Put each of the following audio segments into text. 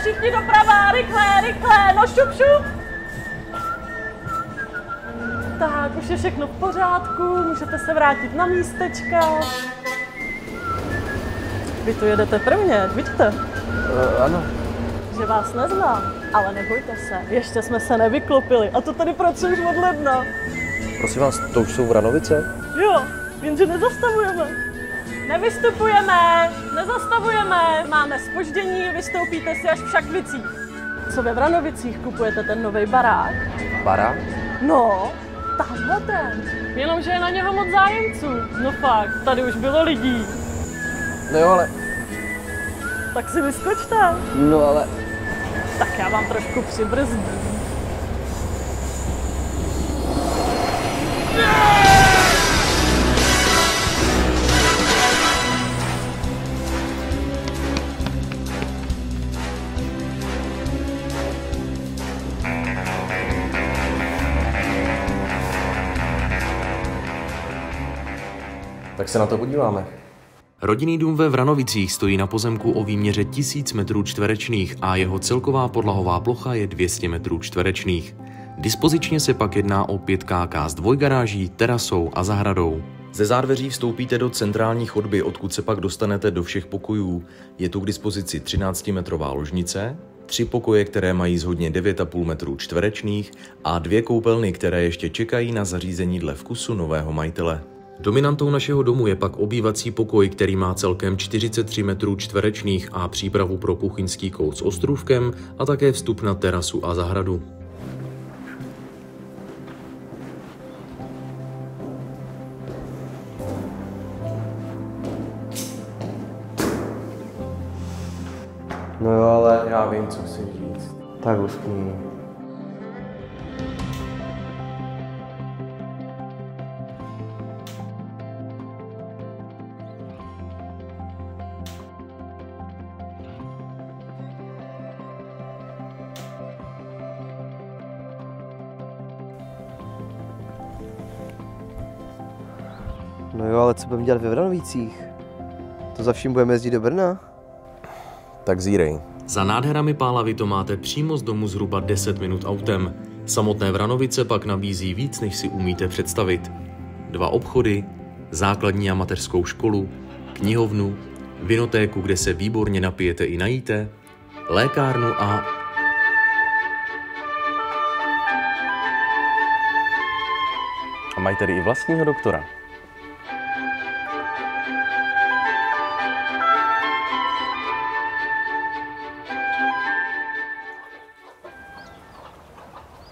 všichni doprava, rychle, rychle, no šup, šup. Tak, už je všechno v pořádku, můžete se vrátit na místečka. Vy tu jedete prvně, vidíte? Ano. Že vás neznám, ale nebojte se, ještě jsme se nevyklopili a to tady pracuji už od ledna. Prosím vás, to už jsou Vranovice? Jo, jenže nezastavujeme. Nevystupujeme, nezastavujeme, máme zpoždění, vystoupíte si až v Šakvicích. Co ve Vranovicích kupujete ten nový barák? Barák? No, tamhle ten. Jenomže je na něho moc zájemců. No fakt, tady už bylo lidí. No jo, ale... Tak si vyskočte. No ale... Tak já vám trošku přibrzdím. Tak se na to podíváme. Rodinný dům ve Vranovicích stojí na pozemku o výměře 1000 metrů čtverečných a jeho celková podlahová plocha je 200 metrů čtverečných. Dispozičně se pak jedná o 5 KK s dvojgaráží, terasou a zahradou. Ze zádveří vstoupíte do centrální chodby, odkud se pak dostanete do všech pokojů. Je tu k dispozici 13metrová ložnice, 3 pokoje, které mají zhodně 9,5 metrů čtverečných a 2 koupelny, které ještě čekají na zařízení dle vkusu nového majitele. Dominantou našeho domu je pak obývací pokoj, který má celkem 43 metrů čtverečných a přípravu pro kuchyňský kout s ostrůvkem a také vstup na terasu a zahradu. No jo, ale já vím, co chci říct. Tak uskni. No jo, ale co budeme dělat ve Vranovicích? To za vším budeme jezdit do Brna? Tak zírej. Za nádherami Pálavy to máte přímo z domu zhruba 10 minut autem. Samotné Vranovice pak nabízí víc, než si umíte představit. 2 obchody, základní a mateřskou školu, knihovnu, vinotéku, kde se výborně napijete i najíte, lékárnu a mají tady i vlastního doktora.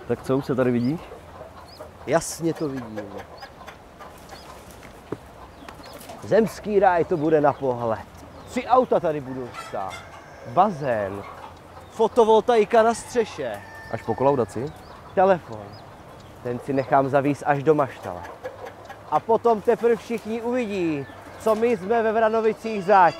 Tak co, už se tady vidíš? Jasně to vidím. Zemský ráj to bude na pohled. 3 auta tady budou stát. Bazén. Fotovoltaika na střeše. Až po kolaudaci? Telefon. Ten si nechám zavíst až do maštala. A potom teprve všichni uvidí, co my jsme ve Vranovicích zač.